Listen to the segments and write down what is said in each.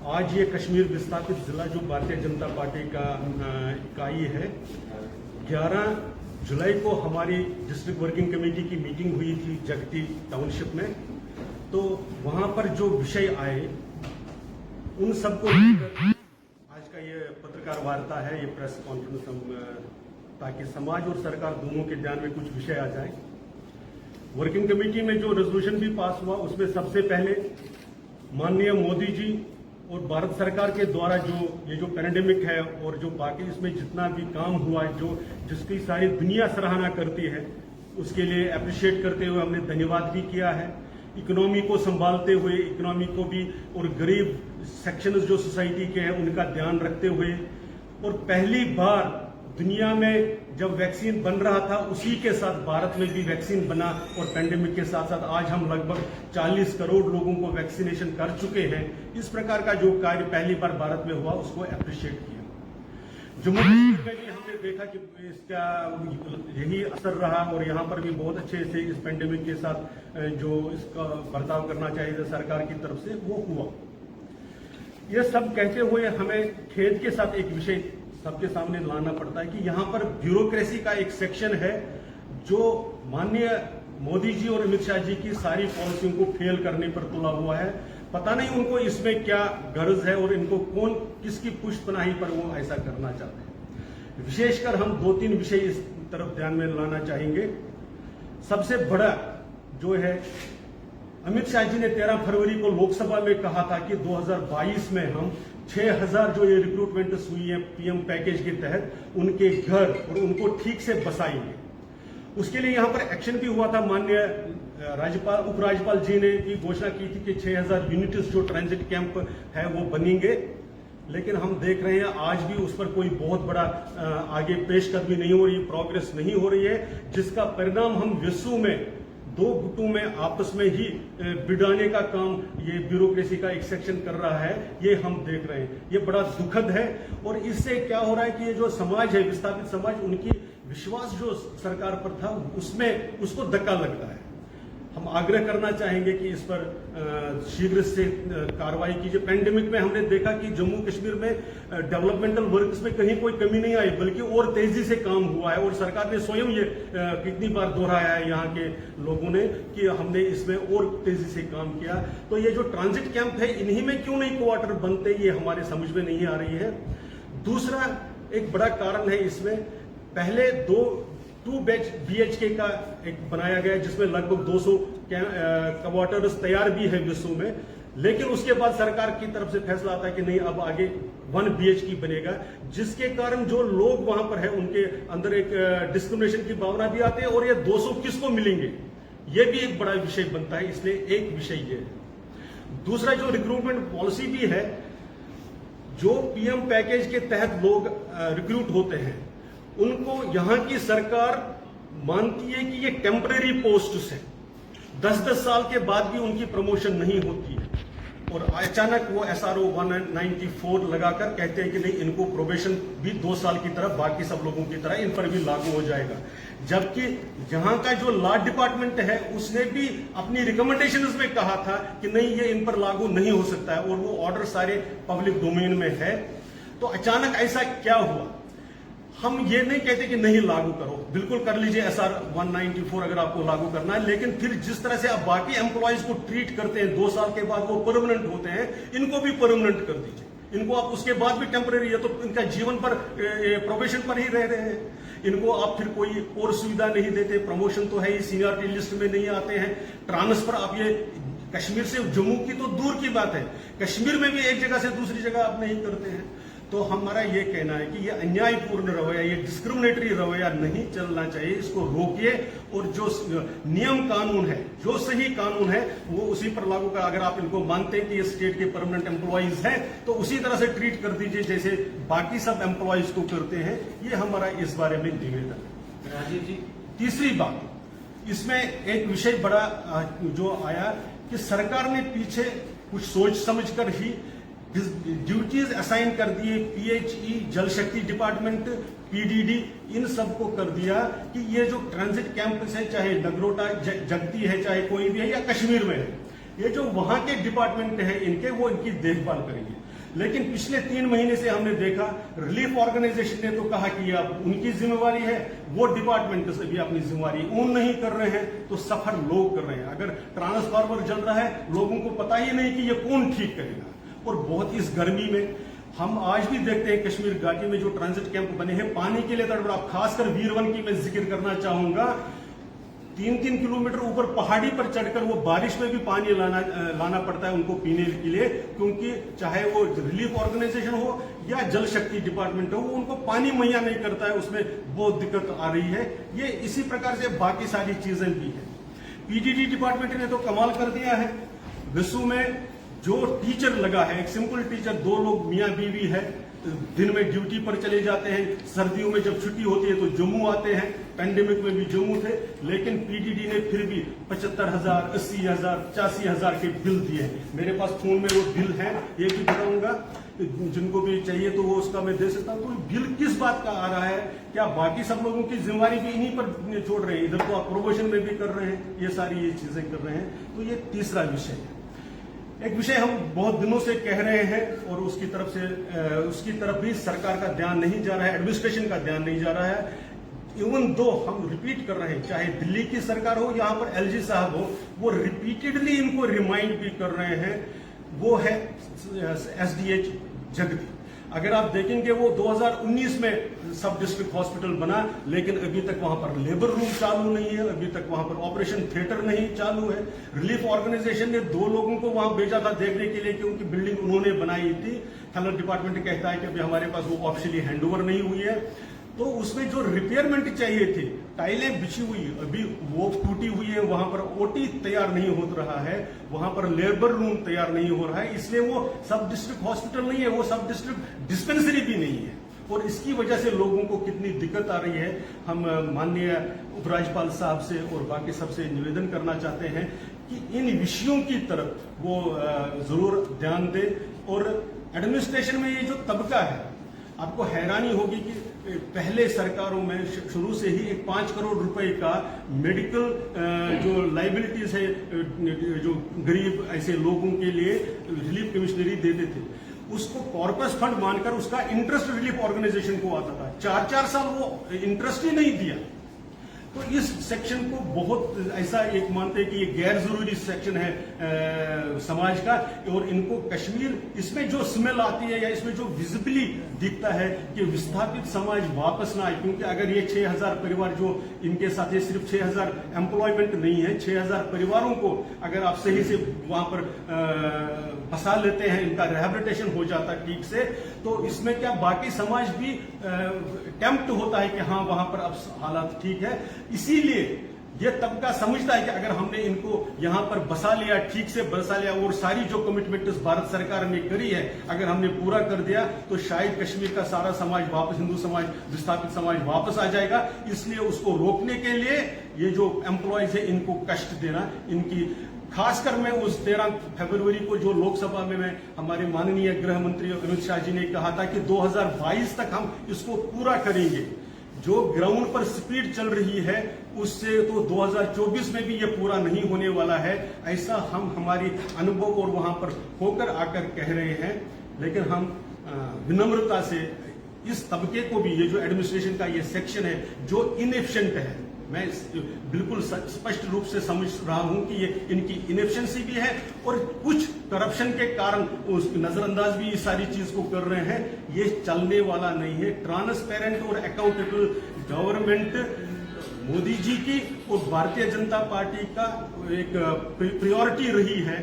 आज ये कश्मीर विस्थापित जिला जो भारतीय जनता पार्टी का इकाई है, 11 जुलाई को हमारी डिस्ट्रिक्ट वर्किंग कमेटी की मीटिंग हुई थी जगती टाउनशिप में। तो वहां पर जो विषय आए उन सबको आज का ये पत्रकार वार्ता है, ये प्रेस कॉन्फ्रेंस हम ताकि समाज और सरकार दोनों के ध्यान में कुछ विषय आ जाए। वर्किंग कमेटी में जो रेजोल्यूशन भी पास हुआ उसमें सबसे पहले माननीय मोदी जी और भारत सरकार के द्वारा जो पैंडेमिक है और जो बाकी इसमें जितना भी काम हुआ है, जिसकी सारी दुनिया सराहना करती है, उसके लिए अप्रिशिएट करते हुए हमने धन्यवाद भी किया है। इकोनॉमी को संभालते हुए, इकोनॉमी को भी और गरीब सेक्शंस जो सोसाइटी के हैं उनका ध्यान रखते हुए, और पहली बार दुनिया में जब वैक्सीन बन रहा था उसी के साथ भारत में भी वैक्सीन बना, और पैंडेमिक के साथ साथ आज हम लगभग 40 करोड़ लोगों को वैक्सीनेशन कर चुके हैं। इस प्रकार का जो कार्य पहली बार भारत में हुआ उसको अप्रिशिएट किया। जम्मू कश्मीर में भी हमने देखा कि इसका यही असर रहा, और यहाँ पर भी बहुत अच्छे से इस पैंडेमिक के साथ जो इसका बर्ताव करना चाहिए था सरकार की तरफ से वो हुआ। ये सब कहते हुए हमें खेद के साथ एक विषय सबके सामने लाना पड़ता है कि यहाँ पर ब्यूरोक्रेसी का एक सेक्शन है जो माननीय मोदी जी और अमित शाह जी की सारी पॉलिसियों को फेल करने पर तुला हुआ है। पता नहीं उनको इसमें क्या गर्ज है और इनको कौन किसकी पुष्टपनाही पर वो ऐसा करना चाहते हैं। विशेषकर हम 2-3 विषय इस तरफ ध्यान में लाना चाहेंगे। सबसे बड़ा जो है, अमित शाह जी ने 13 फरवरी को लोकसभा में कहा था कि 2022 में हम 6000 जो ये रिक्रूटमेंट हुई है पीएम पैकेज के तहत उनके घर और उनको ठीक से बसाएंगे। उसके लिए यहाँ पर एक्शन भी हुआ था। माननीय राज्यपाल उपराज्यपाल जी ने भी घोषणा की थी कि 6000 यूनिट्स जो ट्रांजिट कैंप है वो बनेंगे, लेकिन हम देख रहे हैं आज भी उस पर कोई बहुत बड़ा आगे पेशकदमी नहीं हो रही, प्रोग्रेस नहीं हो रही है, जिसका परिणाम हम विश्व में 2 गुटों में आपस में ही भिड़ाने का काम ये ब्यूरोक्रेसी का एक सेक्शन कर रहा है, ये हम देख रहे हैं। ये बड़ा दुखद है, और इससे क्या हो रहा है कि ये जो समाज है, विस्थापित समाज, उनकी विश्वास जो सरकार पर था उसमें उसको धक्का लगता है। हम आग्रह करना चाहेंगे कि इस पर शीघ्र से कार्रवाई कीजिए। पैंडेमिक में हमने देखा कि जम्मू कश्मीर में डेवलपमेंटल वर्क्स में कहीं कोई कमी नहीं आई, बल्कि और तेजी से काम हुआ है, और सरकार ने स्वयं ये कितनी बार दोहराया है यहाँ के लोगों ने कि हमने इसमें और तेजी से काम किया। तो ये जो ट्रांजिट कैंप है इन्हीं में क्यों नहीं क्वार्टर बनते, ये हमारे समझ में नहीं आ रही है। दूसरा एक बड़ा कारण है इसमें, पहले 2 BHK का एक बनाया गया जिसमें लगभग 200 क्वार्टर्स तैयार भी है विश्व में, लेकिन उसके बाद सरकार की तरफ से फैसला आता है कि नहीं, अब आगे 1 BHK बनेगा, जिसके कारण जो लोग वहां पर है उनके अंदर एक डिस्क्रिमिनेशन की भावना भी आती है, और ये 200 किसको मिलेंगे, ये भी एक बड़ा विषय बनता है। इसलिए एक विषय ये है। दूसरा जो रिक्रूटमेंट पॉलिसी भी है, जो पीएम पैकेज के तहत लोग रिक्रूट होते हैं उनको यहाँ की सरकार मानती है कि ये टेम्परेरी पोस्ट्स हैं, 10-10 साल के बाद भी उनकी प्रमोशन नहीं होती है, और अचानक वो SRO 194 लगाकर कहते हैं कि नहीं, इनको प्रोबेशन भी 2 साल की तरह बाकी सब लोगों की तरह इन पर भी लागू हो जाएगा। जबकि जहां का जो लॉ डिपार्टमेंट है उसने भी अपनी रिकमेंडेशंस में कहा था कि नहीं, ये इन पर लागू नहीं हो सकता है, और वो ऑर्डर सारे पब्लिक डोमेन में है। तो अचानक ऐसा क्या हुआ? हम ये नहीं कहते कि नहीं लागू करो, बिल्कुल कर लीजिए SR 194 अगर आपको लागू करना है, लेकिन फिर जिस तरह से आप बाकी एम्प्लॉयज को ट्रीट करते हैं, 2 साल के बाद वो परमानेंट होते हैं, इनको भी परमानेंट कर दीजिए। इनको आप उसके बाद भी टेम्परेरी है तो इनका जीवन पर प्रोबेशन पर ही रह रहे हैं, इनको आप फिर कोई और सुविधा नहीं देते, प्रमोशन तो है ही, सीनियरिटी लिस्ट में नहीं आते हैं, ट्रांसफर आप ये कश्मीर से जम्मू की तो दूर की बात है, कश्मीर में भी एक जगह से दूसरी जगह आप नहीं करते हैं। तो हमारा ये कहना है कि ये अन्यायपूर्ण रवैया, ये डिस्क्रिमिनेटरी रवैया नहीं चलना चाहिए, इसको रोकिए, और जो नियम कानून है, जो सही कानून है वो उसी पर लागू कर। अगर आप इनको मानते हैं कि ये स्टेट के परमानेंट एम्प्लॉइज हैं तो उसी तरह से ट्रीट कर दीजिए जैसे बाकी सब एम्प्लॉइज को करते हैं। ये हमारा इस बारे में निवेदन है। राजीव जी, तीसरी बात, इसमें एक विषय बड़ा जो आया कि सरकार ने पीछे कुछ सोच समझकर ही ड्यूटीज असाइन कर दिए, PHE, जल शक्ति डिपार्टमेंट, PDD, इन सबको कर दिया कि ये जो ट्रांजिट कैंपस है, चाहे नगरोटा जगती है, चाहे कोई भी है, या कश्मीर में है, ये जो वहां के डिपार्टमेंट है इनके, वो इनकी देखभाल करेंगे। लेकिन पिछले 3 महीने से हमने देखा रिलीफ ऑर्गेनाइजेशन ने तो कहा कि ये अब उनकी जिम्मेवारी है, वो डिपार्टमेंट से भी अपनी जिम्मेवारी उन नहीं कर रहे हैं, तो सफर लोग कर रहे हैं। अगर ट्रांसफार्मर जल रहा है, लोगों को पता ही नहीं कि ये कौन ठीक करेगा। और बहुत इस गर्मी में हम आज भी देखते हैं कश्मीर घाटी में जो ट्रांजिट कैंप बने हैं पानी के लिए तड़पड़ा। खासकर वीरवन की मैं जिक्र करना चाहूंगा, 3-3 किलोमीटर ऊपर पहाड़ी पर चढ़कर वो बारिश में भी पानी लाना पड़ता है उनको पीने के लिए, क्योंकि चाहे वो रिलीफ ऑर्गेनाइजेशन हो या जल शक्ति डिपार्टमेंट हो, वो उनको पानी मुहैया नहीं करता है, उसमें बहुत दिक्कत आ रही है। ये इसी प्रकार से बाकी सारी चीजें भी है। पीडीडी डिपार्टमेंट ने तो कमाल कर दिया है। विश्व में जो टीचर लगा है, एक सिंपल टीचर, 2 लोग मियाँ बीवी है, दिन में ड्यूटी पर चले जाते हैं, सर्दियों में जब छुट्टी होती है तो जम्मू आते हैं, पैंडेमिक में भी जम्मू थे, लेकिन पीडीडी ने फिर भी 75,000, 80,000, 85,000 के बिल दिए। मेरे पास फोन में वो बिल है, ये भी बताऊंगा, जिनको भी चाहिए तो वो उसका मैं दे सकता हूँ। तो बिल किस बात का आ रहा है? क्या बाकी सब लोगों की जिम्मेवारी भी इन्हीं पर छोड़ रहे हैं? इधर तो आप प्रोमोशन में भी कर रहे हैं, ये सारी ये चीजें कर रहे हैं। तो ये तीसरा विषय है। एक विषय हम बहुत दिनों से कह रहे हैं और उसकी तरफ भी सरकार का ध्यान नहीं जा रहा है, एडमिनिस्ट्रेशन का ध्यान नहीं जा रहा है। इवन दो हम रिपीट कर रहे हैं, चाहे दिल्ली की सरकार हो, यहाँ पर एलजी साहब हो, वो रिपीटेडली इनको रिमाइंड भी कर रहे हैं। वो है एसडीएच जगती। अगर आप देखेंगे वो 2019 में सब डिस्ट्रिक्ट हॉस्पिटल बना, लेकिन अभी तक वहां पर लेबर रूम चालू नहीं है, अभी तक वहां पर ऑपरेशन थिएटर नहीं चालू है। रिलीफ ऑर्गेनाइजेशन ने 2 लोगों को वहां भेजा था देखने के लिए, क्योंकि बिल्डिंग उन्होंने बनाई थी। हेल्थ डिपार्टमेंट कहता है कि अभी हमारे पास वो ऑफिशियली हैंडओवर नहीं हुई है। तो उसमें जो रिपेयरमेंट चाहिए थे, टाइलें बिछी हुई, अभी वो टूटी हुई है, वहां पर ओटी तैयार नहीं हो रहा है, वहां पर लेबर रूम तैयार नहीं हो रहा है, इसलिए वो सब डिस्ट्रिक्ट हॉस्पिटल नहीं है, वो सब डिस्ट्रिक्ट डिस्पेंसरी भी नहीं है। और इसकी वजह से लोगों को कितनी दिक्कत आ रही है। हम माननीय उपराज्यपाल साहब से और बाकी सबसे निवेदन करना चाहते हैं कि इन विषयों की तरफ वो जरूर ध्यान दे। और एडमिनिस्ट्रेशन में ये जो तबका है, आपको हैरानी होगी कि पहले सरकारों में शुरू से ही एक 5 करोड़ रुपए का मेडिकल जो लाइबिलिटीज है, जो गरीब ऐसे लोगों के लिए रिलीफ कमिश्नरी देते थे, उसको कॉर्पस फंड मानकर उसका इंटरेस्ट रिलीफ ऑर्गेनाइजेशन को आता था। 4-4 साल वो इंटरेस्ट ही नहीं दिया। तो इस सेक्शन को बहुत ऐसा एक मानते हैं कि ये गैर जरूरी सेक्शन है समाज का, और इनको कश्मीर, इसमें जो स्मेल आती है या इसमें जो विजिबली दिखता है कि विस्थापित समाज वापस ना आए, क्योंकि अगर ये 6,000 परिवार जो इनके साथ, ये सिर्फ 6,000 एम्प्लॉयमेंट नहीं है, 6,000 परिवारों को अगर आप सही से वहां पर बसा लेते हैं, इनका रिहेबिलिटेशन हो जाता ठीक से, तो इसमें क्या बाकी समाज भी टेम्प्ट होता है कि हाँ वहां पर अब हालात ठीक है। इसीलिए ये तबका समझता है कि अगर हमने इनको यहां पर बसा लिया, ठीक से बसा लिया, और सारी जो कमिटमेंट भारत सरकार ने करी है अगर हमने पूरा कर दिया, तो शायद कश्मीर का सारा समाज वापस, हिंदू समाज, विस्थापित समाज वापस आ जाएगा। इसलिए उसको रोकने के लिए ये जो एम्प्लॉयज है इनको कष्ट देना, इनकी खासकर मैं उस 13 फरवरी को जो लोकसभा में मैं हमारे माननीय गृह मंत्री अमित शाह जी ने कहा था कि 2022 तक हम इसको पूरा करेंगे। जो ग्राउंड पर स्पीड चल रही है उससे तो 2024 में भी ये पूरा नहीं होने वाला है, ऐसा हम हमारी अनुभव और वहां पर होकर आकर कह रहे हैं। लेकिन हम विनम्रता से इस तबके को भी, ये जो एडमिनिस्ट्रेशन का ये सेक्शन है जो इनएफिशिएंट है, मैं बिल्कुल स्पष्ट रूप से समझ रहा हूं कि ये इनकी इनएफिशिएंसी भी है और कुछ करप्शन के कारण नजरअंदाज भी इस सारी चीज को कर रहे हैं। ये चलने वाला नहीं है। ट्रांसपेरेंट और अकाउंटेबल गवर्नमेंट मोदी जी की और भारतीय जनता पार्टी का एक प्रायोरिटी रही है।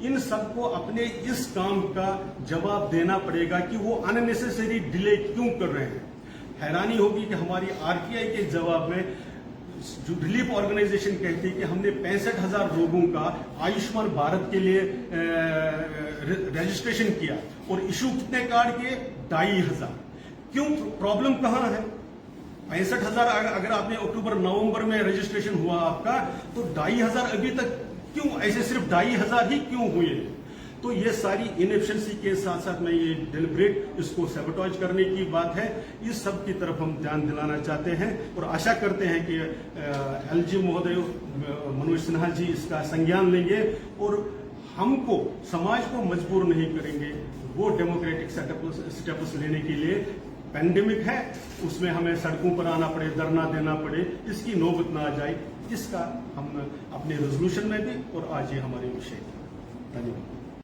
इन सबको अपने इस काम का जवाब देना पड़ेगा कि वो अननेसेसरी डिले क्यों कर रहे हैं। हैरानी होगी कि हमारी आरटीआई के जवाब में जो रिलीफ ऑर्गेनाइजेशन कहती है कि हमने 65,000 लोगों का आयुष्मान भारत के लिए रजिस्ट्रेशन किया और इशू कितने कार्ड किए? 2,500। क्यों? प्रॉब्लम कहां है? 65,000 अगर आपने अक्टूबर-नवंबर में रजिस्ट्रेशन हुआ आपका, तो 2,500 अभी तक क्यों? ऐसे सिर्फ 2,500 ही क्यों हुए? तो ये सारी इनएफिशिएंसी के साथ साथ में ये डिलिब्रेट इसको सैबोटेज करने की बात है। इस सब की तरफ हम ध्यान दिलाना चाहते हैं और आशा करते हैं कि एलजी महोदय मनोज सिन्हा जी इसका संज्ञान लेंगे और हमको समाज को मजबूर नहीं करेंगे वो डेमोक्रेटिक स्टेप्स लेने के लिए। पैंडेमिक है, उसमें हमें सड़कों पर आना पड़े, धरना देना पड़े, इसकी नौबत ना आ जाए, इसका हम अपने रेजोल्यूशन में भी और आज ये हमारे विषय। धन्यवाद।